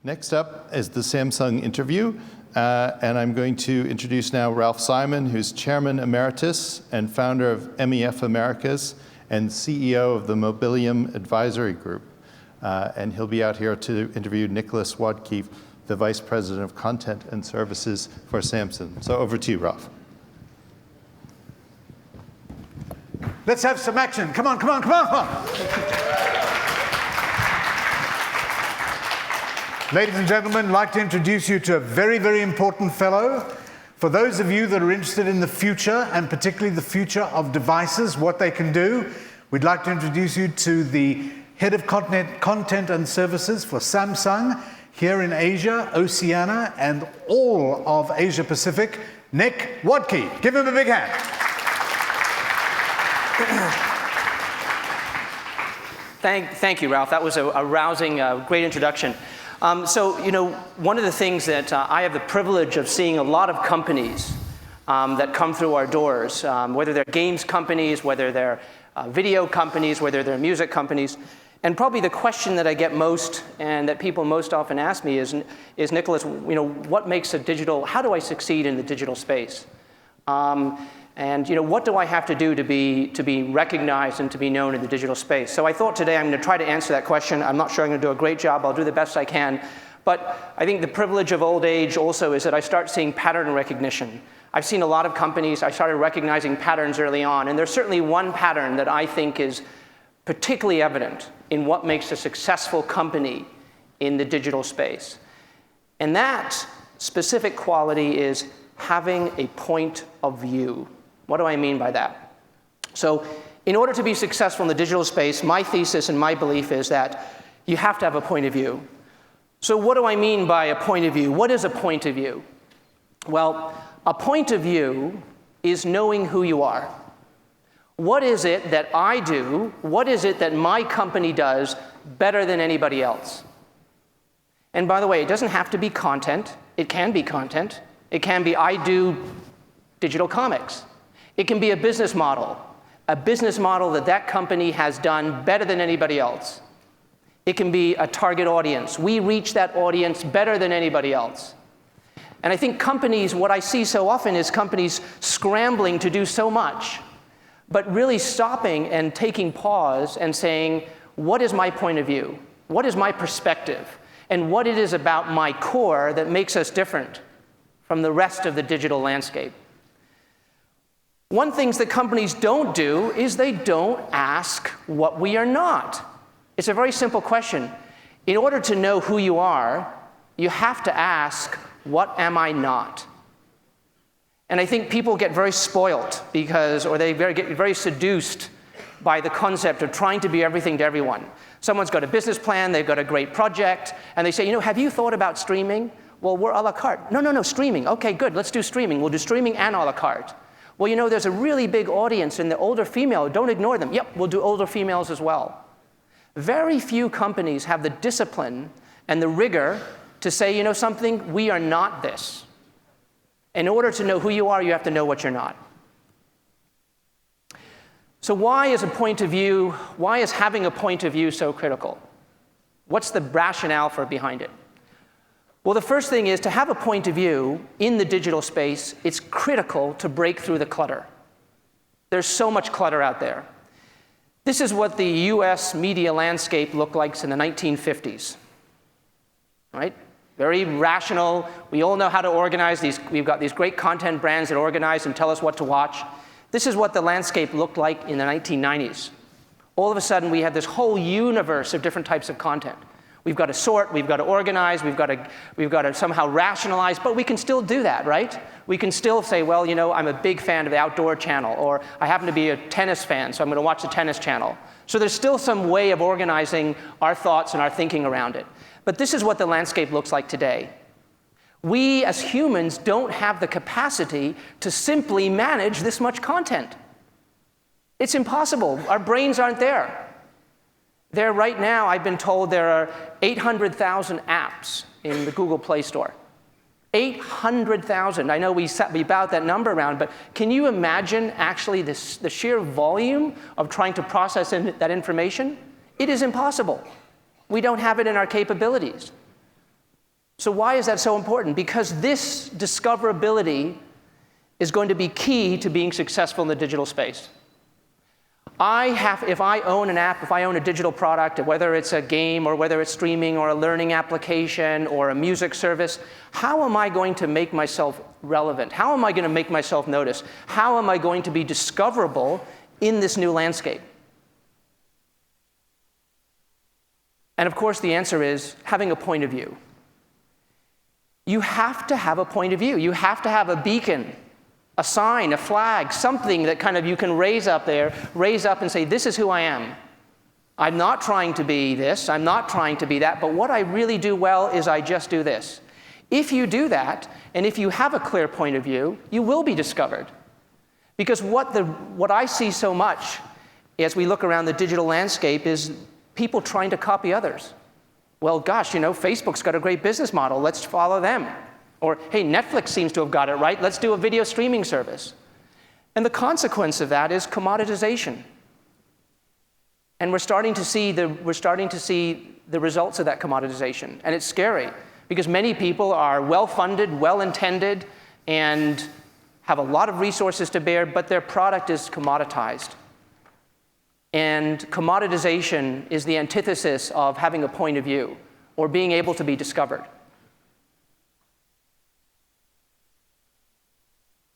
Next up is the Samsung interview, and I'm going to introduce now Ralph Simon, who's Chairman Emeritus and founder of MEF Americas and CEO of the Mobilium Advisory Group. And he'll be out here to interview Nicholas Wodtke, the Vice President of Content and Services for Samsung. So over to you, Ralph. Let's have some action. Come on, come on, come on, come on. Ladies and gentlemen, I'd like to introduce you to a very, very important fellow. For those of you that are interested in the future, and particularly the future of devices, what they can do, we'd like to introduce you to the Head of Content and Services for Samsung here in Asia, Oceania, and all of Asia Pacific, Nick Wodtke. Give him a big hand. Thank you, Ralph. That was a rousing, great introduction. So, one of the things that I have the privilege of seeing a lot of companies that come through our doors, whether they're games companies, whether they're video companies, whether they're music companies. And probably the question that I get most and that people most often ask me is Nicholas, what makes a digital, how do I succeed in the digital space? And what do I have to do to be recognized and to be known in the digital space? So I thought today I'm going to try to answer that question. I'm not sure I'm going to do a great job. I'll do the best I can. But I think the privilege of old age also is that I start seeing pattern recognition. I've seen a lot of companies. I started recognizing patterns early on. And there's certainly one pattern that I think is particularly evident in what makes a successful company in the digital space. And that specific quality is having a point of view. What do I mean by that? So in order to be successful in the digital space, my thesis and my belief is that you have to have a point of view. So what do I mean by a point of view? What is a point of view? Well, a point of view is knowing who you are. What is it that I do? What is it that my company does better than anybody else? And by the way, it doesn't have to be content. It can be content. It can be I do digital comics. It can be a business model that company has done better than anybody else. It can be a target audience. We reach that audience better than anybody else. And I think companies, what I see so often is companies scrambling to do so much, but really stopping and taking pause and saying, what is my point of view? What is my perspective? And what it is about my core that makes us different from the rest of the digital landscape. One thing that companies don't do is they don't ask what we are not. It's a very simple question. In order to know who you are, you have to ask, what am I not? And I think people get very spoiled or they get very seduced by the concept of trying to be everything to everyone. Someone's got a business plan, they've got a great project, and they say, have you thought about streaming? Well, we're a la carte. No, streaming. Okay, good, let's do streaming. We'll do streaming and a la carte. Well, there's a really big audience in the older female. Don't ignore them. Yep, we'll do older females as well. Very few companies have the discipline and the rigor to say, something, we are not this. In order to know who you are, you have to know what you're not. So why is having a point of view so critical? What's the rationale behind it? Well, the first thing is to have a point of view in the digital space. It's critical to break through the clutter. There's so much clutter out there. This is what the US media landscape looked like in the 1950s, right? Very rational. We all know how to organize these. We've got these great content brands that organize and tell us what to watch. This is what the landscape looked like in the 1990s. All of a sudden, we have this whole universe of different types of content. We've got to sort, we've got to organize, we've got to somehow rationalize, but we can still do that, right? We can still say, well, I'm a big fan of the outdoor channel, or I happen to be a tennis fan, so I'm going to watch the tennis channel. So there's still some way of organizing our thoughts and our thinking around it. But this is what the landscape looks like today. We as humans don't have the capacity to simply manage this much content. It's impossible. Our brains aren't there. There right now, I've been told there are 800,000 apps in the Google Play Store. 800,000. I know we bout that number around, but can you imagine actually the sheer volume of trying to process that information? It is impossible. We don't have it in our capabilities. So why is that so important? Because this discoverability is going to be key to being successful in the digital space. If I own an app, if I own a digital product, whether it's a game or whether it's streaming or a learning application or a music service, how am I going to make myself relevant? How am I going to make myself noticed? How am I going to be discoverable in this new landscape? And of course, the answer is having a point of view. You have to have a point of view. You have to have a beacon, a sign, a flag, something that kind of you can raise up and say, this is who I am. I'm not trying to be this, I'm not trying to be that, but what I really do well is I just do this. If you do that, and if you have a clear point of view, you will be discovered. Because what I see so much as we look around the digital landscape is people trying to copy others. Well, gosh, Facebook's got a great business model. Let's follow them. Or, hey, Netflix seems to have got it right. Let's do a video streaming service. And the consequence of that is commoditization. And we're starting to see the results of that commoditization. And it's scary, because many people are well-funded, well-intended, and have a lot of resources to bear, but their product is commoditized. And commoditization is the antithesis of having a point of view or being able to be discovered.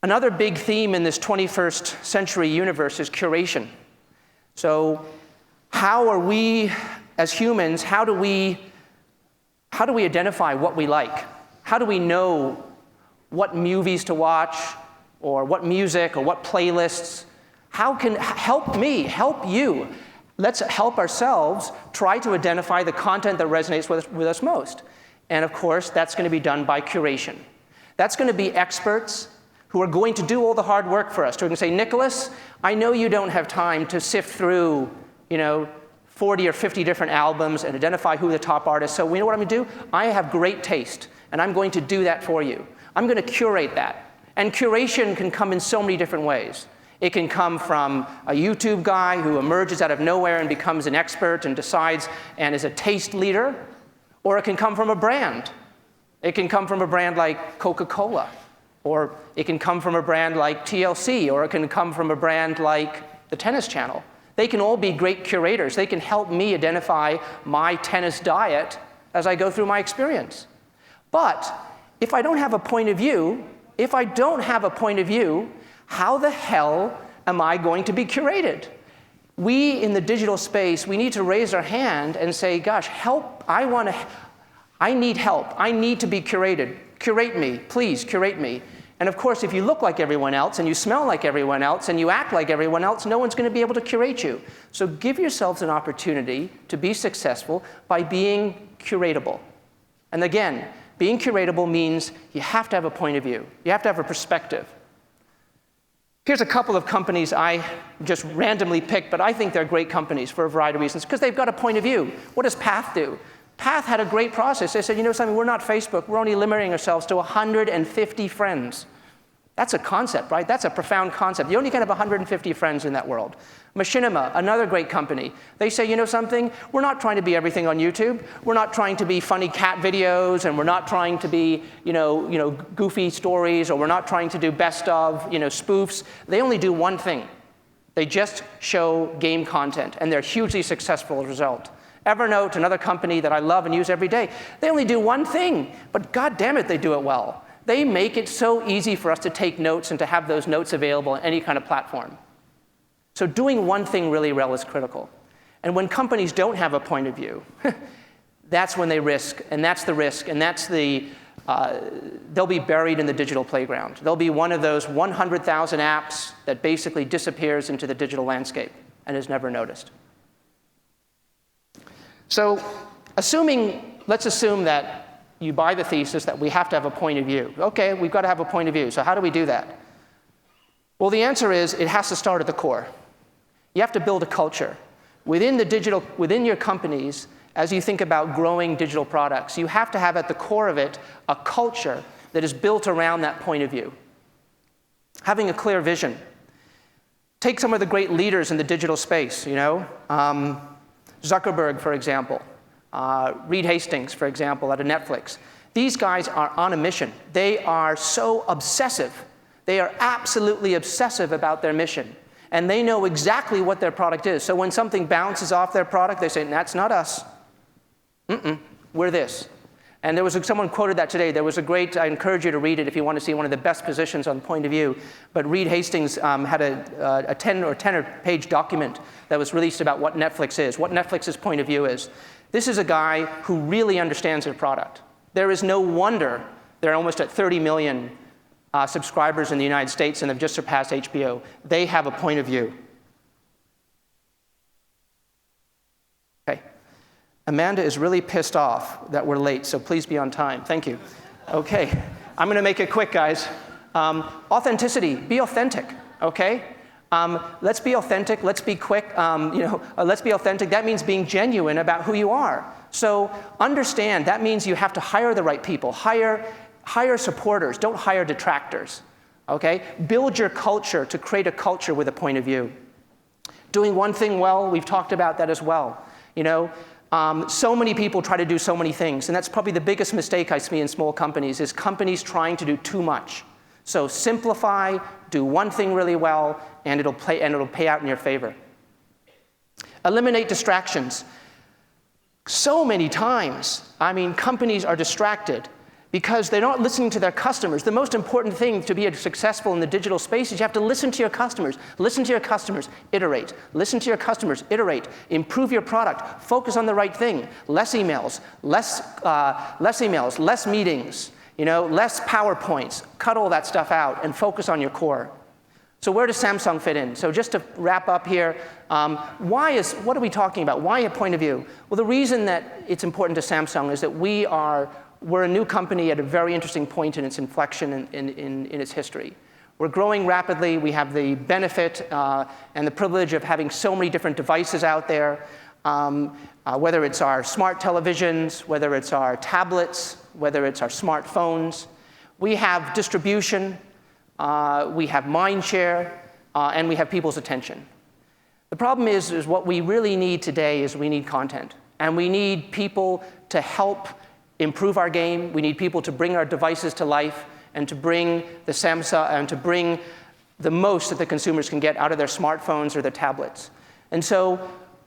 Another big theme in this 21st century universe is curation. So how are we, as humans, how do we identify what we like? How do we know what movies to watch or what music or what playlists? How can help me, help you? Let's help ourselves try to identify the content that resonates with us most. And of course, that's going to be done by curation. That's going to be experts who are going to do all the hard work for us. Who are going to say, Nicholas, I know you don't have time to sift through, 40 or 50 different albums and identify who the top artists. So you know what I'm going to do? I have great taste, and I'm going to do that for you. I'm going to curate that. And curation can come in so many different ways. It can come from a YouTube guy who emerges out of nowhere and becomes an expert and decides and is a taste leader, or it can come from a brand. It can come from a brand like Coca-Cola, or it can come from a brand like TLC, or it can come from a brand like the Tennis Channel. They can all be great curators. They can help me identify my tennis diet as I go through my experience. But if I don't have a point of view, how the hell am I going to be curated? We in the digital space, we need to raise our hand and say, gosh, help, I need help. I need to be curated. Curate me, please curate me. And of course, if you look like everyone else and you smell like everyone else and you act like everyone else, no one's going to be able to curate you. So give yourselves an opportunity to be successful by being curatable. And again, being curatable means you have to have a point of view. You have to have a perspective. Here's a couple of companies I just randomly picked, but I think they're great companies for a variety of reasons, because they've got a point of view. What does Path do? Path had a great process. They said, something, we're not Facebook. We're only limiting ourselves to 150 friends. That's a concept, right? That's a profound concept. You only can have 150 friends in that world. Machinima, another great company. They say, something, we're not trying to be everything on YouTube. We're not trying to be funny cat videos, and we're not trying to be, goofy stories, or we're not trying to do best of, spoofs. They only do one thing. They just show game content, and they're hugely successful as a result. Evernote, another company that I love and use every day, they only do one thing, but God damn it, they do it well. They make it so easy for us to take notes and to have those notes available on any kind of platform. So doing one thing really well is critical. And when companies don't have a point of view, that's when they risk, and that's the risk, and that's they'll be buried in the digital playground. They'll be one of those 100,000 apps that basically disappears into the digital landscape and is never noticed. So let's assume that you buy the thesis that we have to have a point of view. Okay, we've got to have a point of view. So how do we do that? Well, the answer is it has to start at the core. You have to build a culture. Within your companies, as you think about growing digital products, you have to have at the core of it a culture that is built around that point of view. Having a clear vision. Take some of the great leaders in the digital space, Zuckerberg, for example. Reed Hastings, for example, out of Netflix. These guys are on a mission. They are so obsessive. They are absolutely obsessive about their mission. And they know exactly what their product is. So when something bounces off their product, they say, that's not us. We're this. And there was someone quoted that today. There was a great, I encourage you to read it if you want to see one of the best positions on point of view. But Reed Hastings had a 10-page document that was released about what Netflix is, what Netflix's point of view is. This is a guy who really understands their product. There is no wonder they're almost at 30 million subscribers in the United States, and they've just surpassed HBO. They have a point of view. Okay. Amanda is really pissed off that we're late, so please be on time. Thank you. Okay. I'm going to make it quick, guys. Authenticity. Be authentic, okay? Let's be authentic. Let's be quick. Let's be authentic. That means being genuine about who you are. So understand, that means you have to hire the right people. Hire supporters, don't hire detractors, okay? Build your culture to create a culture with a point of view. Doing one thing well, we've talked about that as well. So many people try to do so many things, and that's probably the biggest mistake I see in small companies, is companies trying to do too much. So simplify, do one thing really well, and it'll pay out in your favor. Eliminate distractions. So many times, companies are distracted because they're not listening to their customers. The most important thing to be successful in the digital space is you have to listen to your customers. Listen to your customers, iterate. Listen to your customers, iterate. Improve your product. Focus on the right thing. Less emails, less meetings, less PowerPoints. Cut all that stuff out and focus on your core. So where does Samsung fit in? So just to wrap up here, what are we talking about? Why a point of view? Well, the reason that it's important to Samsung is that we're a new company at a very interesting point in its inflection in its history. We're growing rapidly. We have the benefit and the privilege of having so many different devices out there, whether it's our smart televisions, whether it's our tablets, whether it's our smartphones. We have distribution, we have mind share, and we have people's attention. The problem is what we really need today is we need content. And we need people to help improve our game. We need people to bring our devices to life and to bring the Samsung and to bring the most that the consumers can get out of their smartphones or their tablets. And so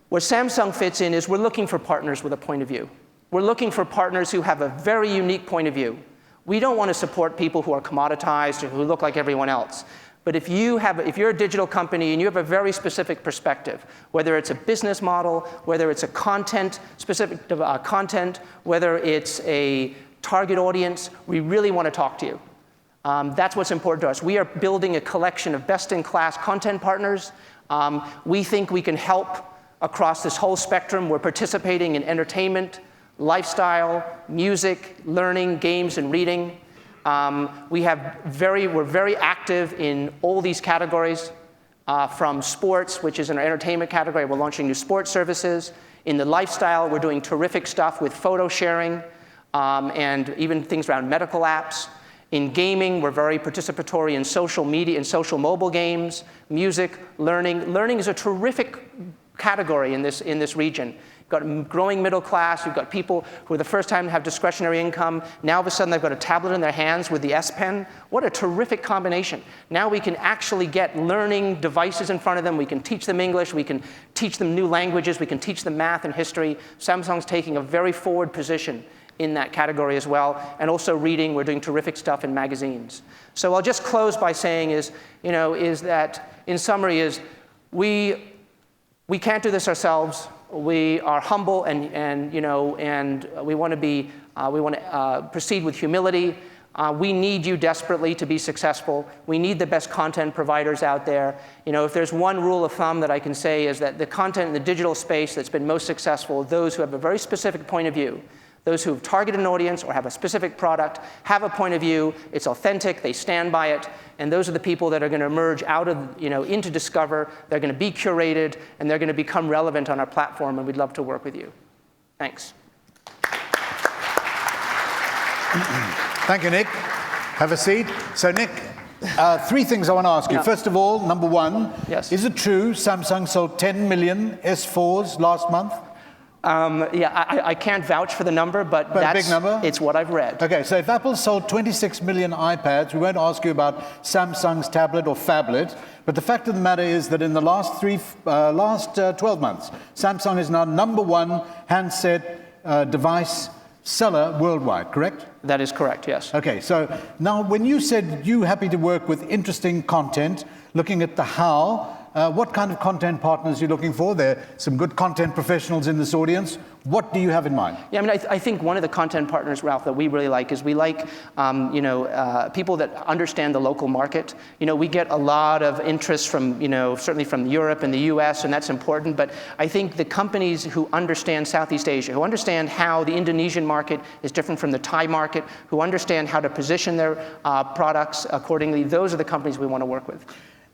where Samsung fits in is we're looking for partners with a point of view. We're looking for partners who have a very unique point of view. We don't want to support people who are commoditized or who look like everyone else. But if you're a digital company and you have a very specific perspective, whether it's a business model, whether it's a specific content, whether it's a target audience, we really want to talk to you. That's what's important to us. We are building a collection of best-in-class content partners. We think we can help across this whole spectrum. We're participating in entertainment, lifestyle, music, learning, games, and reading. We're very active in all these categories, from sports, which is in our entertainment category. We're launching new sports services. In the lifestyle, we're doing terrific stuff with photo sharing and even things around medical apps. In gaming, we're very participatory in social media and social mobile games, music, learning. Learning is a terrific category in this region. You've got a growing middle class. You've got people who are the first time to have discretionary income. Now, all of a sudden, they've got a tablet in their hands with the S Pen. What a terrific combination. Now we can actually get learning devices in front of them. We can teach them English. We can teach them new languages. We can teach them math and history. Samsung's taking a very forward position in that category as well. And also reading. We're doing terrific stuff in magazines. So I'll just close by saying is that, in summary, we can't do this ourselves. We are humble and we want to proceed with humility. We need you desperately to be successful. We need the best content providers out there. If there's one rule of thumb that I can say is that the content in the digital space that's been most successful, those who have a very specific point of view, those who have targeted an audience or have a specific product, have a point of view, it's authentic, they stand by it, and those are the people that are going to emerge out of, into Discover. They're going to be curated, and they're going to become relevant on our platform, and we'd love to work with you. Thanks. Thank you, Nick. Have a seat. So, Nick, 3 things I want to ask you. Yeah. First of all, number 1, Yes. Is it true Samsung sold 10 million S4s last month? Yeah, I can't vouch for the number, but a that's big number? It's what I've read. Okay, so if Apple sold 26 million iPads, we won't ask you about Samsung's tablet or phablet, but the fact of the matter is that in the last 12 months, Samsung is now #1 handset device seller worldwide, correct? That is correct, yes. Okay, so now when you said you happy to work with interesting content, looking at the how, what kind of content partners are you looking for? There are some good content professionals in this audience. What do you have in mind? Yeah, I mean, I think one of the content partners, Ralph, that we really like is we like, people that understand the local market. You know, we get a lot of interest from, certainly from Europe and the US, and that's important. But I think the companies who understand Southeast Asia, who understand how the Indonesian market is different from the Thai market, who understand how to position their products accordingly, those are the companies we want to work with.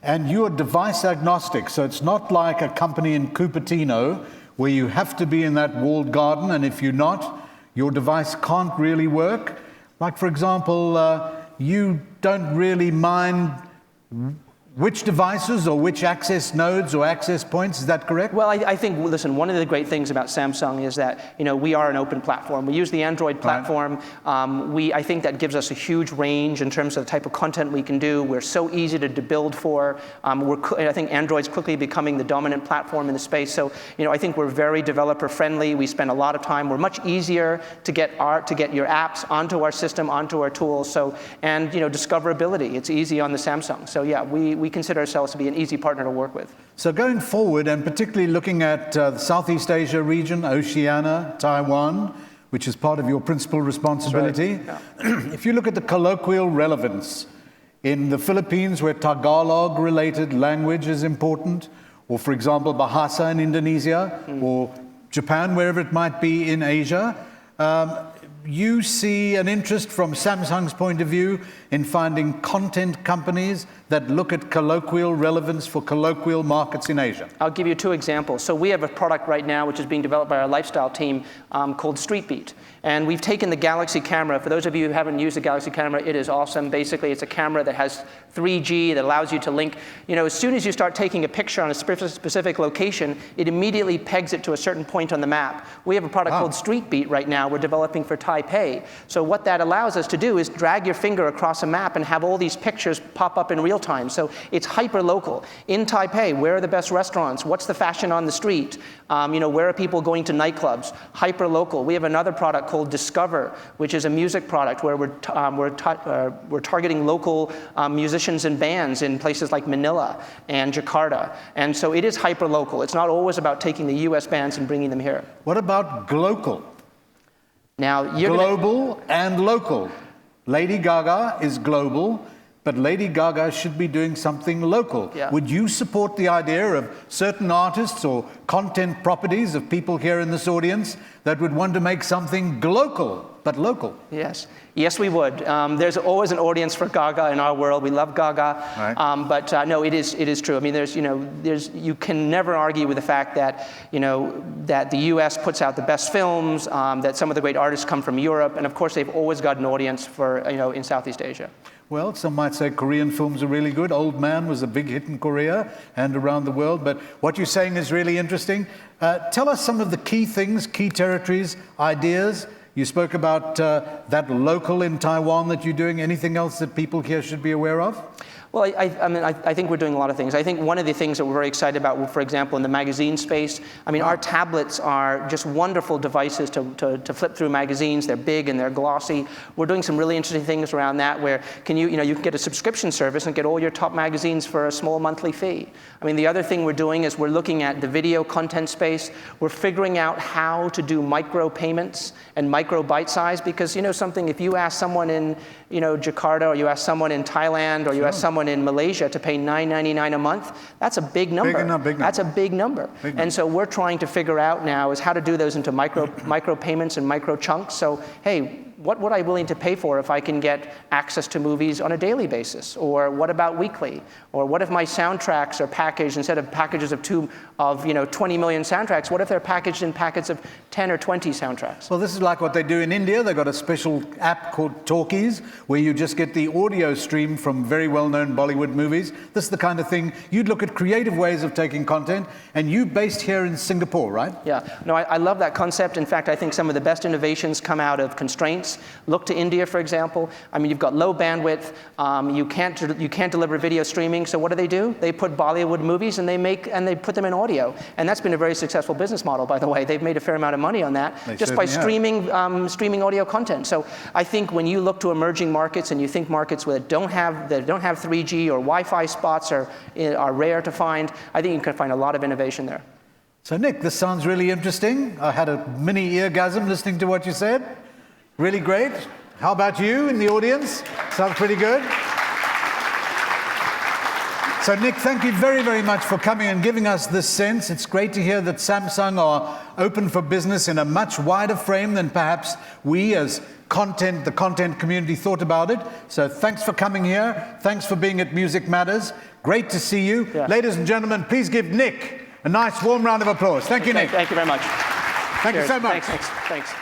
And you're device agnostic, so it's not like a company in Cupertino where you have to be in that walled garden, and if you're not, your device can't really work. Like, for example, you don't really mind which devices or which access nodes or access points, is that correct? Well, I think, listen, one of the great things about Samsung is that, we are an open platform. We use the Android platform. Right. I think that gives us a huge range in terms of the type of content we can do. We're so easy to build for. I think Android's quickly becoming the dominant platform in the space. So, I think we're very developer friendly. We spend a lot of time. We're much easier to get your apps onto our system, onto our tools. So, and, discoverability, it's easy on the Samsung. So yeah, we consider ourselves to be an easy partner to work with. So going forward, and particularly looking at the Southeast Asia region, Oceania, Taiwan, which is part of your principal responsibility, right. Yeah. If you look at the colloquial relevance in the Philippines, where Tagalog-related language is important, or for example, Bahasa in Indonesia, or Japan, wherever it might be in Asia, you see an interest from Samsung's point of view in finding content companies that look at colloquial relevance for colloquial markets in Asia? I'll give you 2 examples. So we have a product right now which is being developed by our lifestyle team called Street Beat. And we've taken the Galaxy camera. For those of you who haven't used the Galaxy camera, it is awesome. Basically, it's a camera that has 3G that allows you to link. As soon as you start taking a picture on a specific location, it immediately pegs it to a certain point on the map. We have a product called Street Beat right now we're developing for Taipei. So what that allows us to do is drag your finger across a map and have all these pictures pop up in real time. So it's hyper-local. In Taipei, where are the best restaurants? What's the fashion on the street? Where are people going to nightclubs? Hyper-local. We have another product called Discover, which is a music product where we're targeting local musicians and bands in places like Manila and Jakarta. And so it is hyper-local. It's not always about taking the US bands and bringing them here. What about global? Now, global and local. Lady Gaga is global, but Lady Gaga should be doing something local. Yeah. Would you support the idea of certain artists or content properties of people here in this audience that would want to make something glocal, but local? Yes. Yes, we would. There's always an audience for Gaga in our world. We love Gaga. Right. But no, it is true. I mean, you can never argue with the fact that, that the US puts out the best films, that some of the great artists come from Europe, and of course they've always got an audience for, in Southeast Asia. Well, some might say Korean films are really good. Old Man was a big hit in Korea and around the world. But what you're saying is really interesting. Tell us some of the key things, key territories, ideas. You spoke about that local in Taiwan that you're doing. Anything else that people here should be aware of? Well, I think we're doing a lot of things. I think one of the things that we're very excited about, for example, in the magazine space, our tablets are just wonderful devices to flip through magazines. They're big and they're glossy. We're doing some really interesting things around that where you can get a subscription service and get all your top magazines for a small monthly fee. The other thing we're doing is we're looking at the video content space. We're figuring out how to do micro payments and micro bite size because, something, if you ask someone in, Jakarta, or you ask someone in Thailand, or you ask someone in Malaysia to pay $9.99 a month, that's a big number. Big number. That's a big number. And so we're trying to figure out now is how to do those into micro payments and micro chunks. So, hey, what would I be willing to pay for if I can get access to movies on a daily basis? Or what about weekly? Or what if my soundtracks are packaged, instead of packages of 20 million soundtracks, what if they're packaged in packets of 10 or 20 soundtracks? Well, this is like what they do in India. They've got a special app called Talkies, where you just get the audio stream from very well-known Bollywood movies. This is the kind of thing, you'd look at creative ways of taking content, and you based here in Singapore, right? Yeah, no, I love that concept. In fact, I think some of the best innovations come out of constraints. Look to India, for example. I mean, you've got low bandwidth, you can't deliver video streaming, so what do? They put Bollywood movies and they put them in audio. And that's been a very successful business model, by the way. They've made a fair amount of money on that, just by streaming audio content. So I think when you look to emerging markets and you think markets that don't have 3G or Wi-Fi spots are rare to find, I think you can find a lot of innovation there. So Nick, this sounds really interesting. I had a mini eargasm listening to what you said. Really great. How about you in the audience? Sounds pretty good. So Nick, thank you very, very much for coming and giving us this sense. It's great to hear that Samsung are open for business in a much wider frame than perhaps we as the content community thought about it. So thanks for coming here. Thanks for being at Music Matters. Great to see you. Yeah. Ladies and gentlemen, please give Nick a nice warm round of applause. Thank you, Nick. Thank you very much. Thank you so much. Thanks.